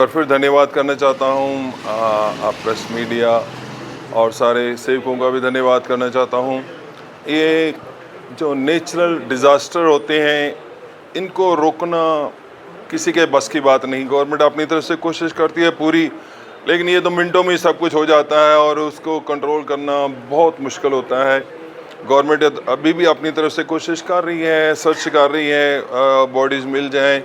और फिर धन्यवाद करना चाहता हूँ आप प्रेस मीडिया और सारे सेवकों का भी धन्यवाद करना चाहता हूँ। ये जो नेचुरल डिज़ास्टर होते हैं, इनको रोकना किसी के बस की बात नहीं। गवर्नमेंट अपनी तरफ से कोशिश करती है पूरी, लेकिन ये तो मिनटों में ही सब कुछ हो जाता है और उसको कंट्रोल करना बहुत मुश्किल होता है। गवर्नमेंट अभी भी अपनी तरफ से कोशिश कर रही है, सर्च कर रही है, बॉडीज़ मिल जाएँ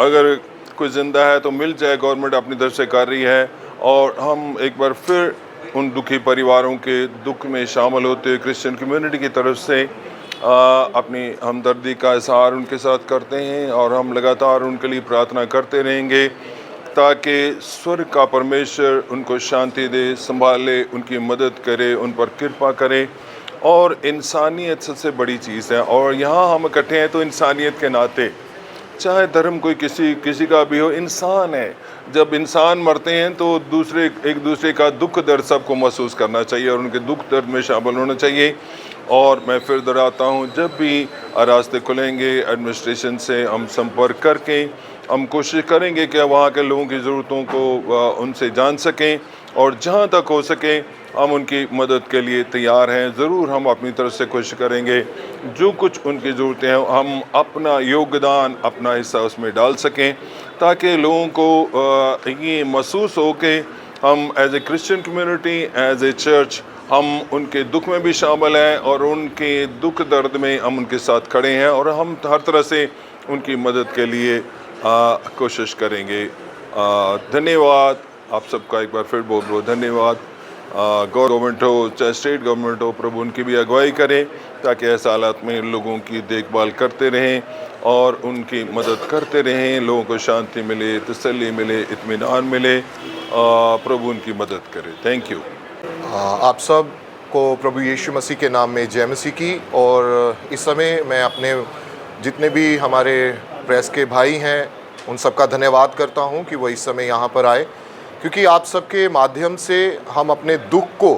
अगर कोई ज़िंदा है तो मिल जाए, गवर्नमेंट अपनी तरफ से कर रही है। और हम एक बार फिर उन दुखी परिवारों के दुख में शामिल होते हुए क्रिश्चियन कम्युनिटी की तरफ से अपनी हमदर्दी का इज़हार उनके साथ करते हैं और हम लगातार उनके लिए प्रार्थना करते रहेंगे ताकि स्वर्ग का परमेश्वर उनको शांति दे, संभाले, उनकी मदद करे, उन पर कृपा करे। और इंसानियत सबसे बड़ी चीज़ है और यहाँ हम इकट्ठे हैं तो इंसानियत के नाते, चाहे धर्म कोई किसी का भी हो, इंसान है। जब इंसान मरते हैं तो एक दूसरे का दुख दर्द सबको महसूस करना चाहिए और उनके दुख दर्द में शामिल होना चाहिए। और मैं फिर दोहराता हूँ, जब भी रास्ते खुलेंगे एडमिनिस्ट्रेशन से हम संपर्क करके हम कोशिश करेंगे कि वहाँ के लोगों की ज़रूरतों को उनसे जान सकें और जहाँ तक हो सके हम उनकी मदद के लिए तैयार हैं। ज़रूर हम अपनी तरफ से कोशिश करेंगे जो कुछ उनकी ज़रूरतें हैं हम अपना योगदान, अपना हिस्सा उसमें डाल सकें ताकि लोगों को ये महसूस हो कि हम as a Christian community, as a church, हम उनके दुख में भी शामिल हैं और उनके दुख दर्द में हम उनके साथ खड़े हैं और हम हर तरह से उनकी मदद के लिए कोशिश करेंगे। धन्यवाद आप सबका, एक बार फिर बहुत बहुत धन्यवाद। गवर्नमेंट हो चाहे स्टेट गवर्नमेंट हो, प्रभु उनकी भी अगुवाई करें ताकि ऐसे हालात में लोगों की देखभाल करते रहें और उनकी मदद करते रहें, लोगों को शांति मिले, तसल्ली मिले, इत्मीनान मिले। प्रभु उनकी मदद करे। Thank you. आप सब को प्रभु यीशु मसीह के नाम में जय मसीह की। और इस समय मैं अपने जितने भी हमारे प्रेस के भाई हैं उन सबका धन्यवाद करता हूं कि वो इस समय यहाँ पर आए, क्योंकि आप सबके माध्यम से हम अपने दुख को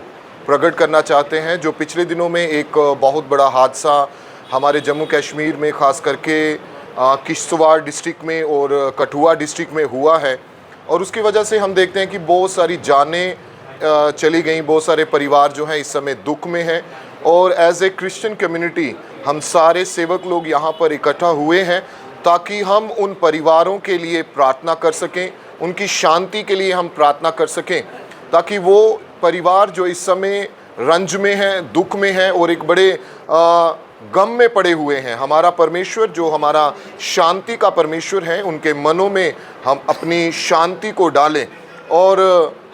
प्रकट करना चाहते हैं। जो पिछले दिनों में एक बहुत बड़ा हादसा हमारे जम्मू कश्मीर में ख़ास करके किश्तवाड़ डिस्ट्रिक्ट में और कठुआ डिस्ट्रिक्ट में हुआ है, और उसकी वजह से हम देखते हैं कि बहुत सारी जानें चली गई, बहुत सारे परिवार जो हैं इस समय दुख में हैं। और एज ए क्रिश्चियन कम्युनिटी हम सारे सेवक लोग यहाँ पर इकट्ठा हुए हैं ताकि हम उन परिवारों के लिए प्रार्थना कर सकें, उनकी शांति के लिए हम प्रार्थना कर सकें, ताकि वो परिवार जो इस समय रंज में हैं, दुख में हैं और एक बड़े गम में पड़े हुए हैं, हमारा परमेश्वर जो हमारा शांति का परमेश्वर है, उनके मनों में हम अपनी शांति को डालें। और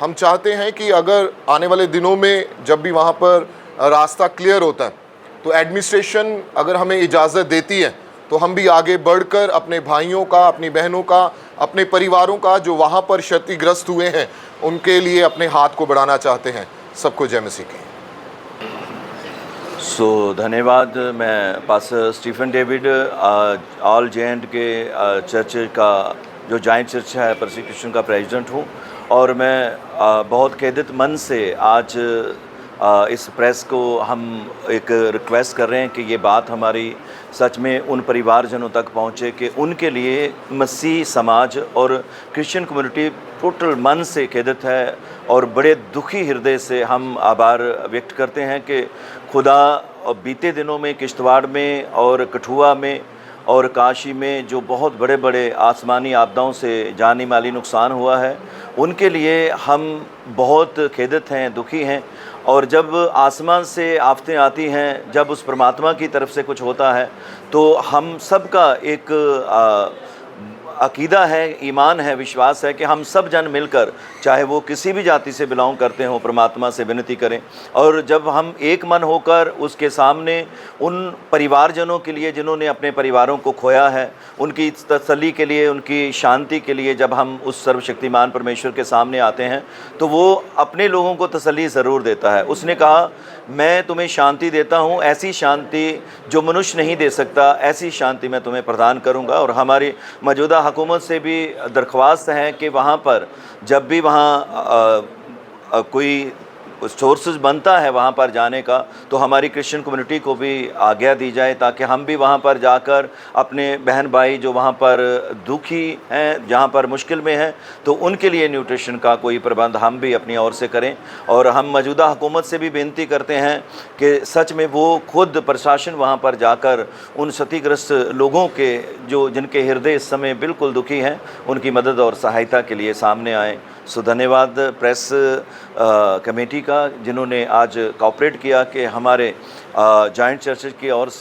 हम चाहते हैं कि अगर आने वाले दिनों में जब भी वहाँ पर रास्ता क्लियर होता है तो एडमिनिस्ट्रेशन अगर हमें इजाज़त देती है तो हम भी आगे बढ़कर अपने भाइयों का, अपनी बहनों का, अपने परिवारों का जो वहाँ पर क्षतिग्रस्त हुए हैं उनके लिए अपने हाथ को बढ़ाना चाहते हैं। सबको जय मसीह की। धन्यवाद। मैं पास्टर स्टीफन डेविड ऑल जे.एंड के चर्च का जो जॉइंट चर्च है परसिक्यूशन का प्रेसिडेंट हूँ और मैं बहुत खेदित मन से आज इस प्रेस को हम एक रिक्वेस्ट कर रहे हैं कि ये बात हमारी सच में उन परिवारजनों तक पहुँचे कि उनके लिए मसीह समाज और क्रिश्चियन कम्युनिटी टोटल मन से खेदित है और बड़े दुखी हृदय से हम आभार व्यक्त करते हैं कि खुदा बीते दिनों में किश्तवाड़ में और कठुआ में और काशी में जो बहुत बड़े बड़े आसमानी आपदाओं से जानी माली नुकसान हुआ है, उनके लिए हम बहुत खेदित हैं, दुखी हैं। और जब आसमान से आफतें आती हैं, जब उस परमात्मा की तरफ से कुछ होता है तो हम सब का एक अकीदा है, ईमान है, विश्वास है कि हम सब जन मिलकर, चाहे वो किसी भी जाति से बिलोंग करते हों, परमात्मा से विनती करें। और जब हम एक मन होकर उसके सामने उन परिवारजनों के लिए जिन्होंने अपने परिवारों को खोया है, उनकी तसल्ली के लिए, उनकी शांति के लिए जब हम उस सर्वशक्तिमान परमेश्वर के सामने आते हैं तो वो अपने लोगों को तसल्ली ज़रूर देता है। उसने कहा, मैं तुम्हें शांति देता हूँ, ऐसी शांति जो मनुष्य नहीं दे सकता, ऐसी शांति मैं तुम्हें प्रदान करूँगा। और हमारी मौजूदा हुकूमत से भी दरख्वास्त है कि वहाँ पर जब भी वहाँ कोई सोर्सेज बनता है वहाँ पर जाने का, तो हमारी क्रिश्चियन कम्युनिटी को भी आज्ञा दी जाए ताकि हम भी वहाँ पर जाकर अपने बहन भाई जो वहाँ पर दुखी हैं, जहाँ पर मुश्किल में हैं, तो उनके लिए न्यूट्रिशन का कोई प्रबंध हम भी अपनी ओर से करें। और हम मौजूदा हुकूमत से भी बेनती करते हैं कि सच में वो खुद प्रशासन वहाँ पर जाकर उन क्षतिग्रस्त लोगों के जो जिनके हृदय इस समय बिल्कुल दुखी हैं, उनकी मदद और सहायता के लिए सामने आए। सो धन्यवाद प्रेस कमेटी का, जिन्होंने आज कोऑपरेट किया कि हमारे जॉइंट चर्चेज की ओर से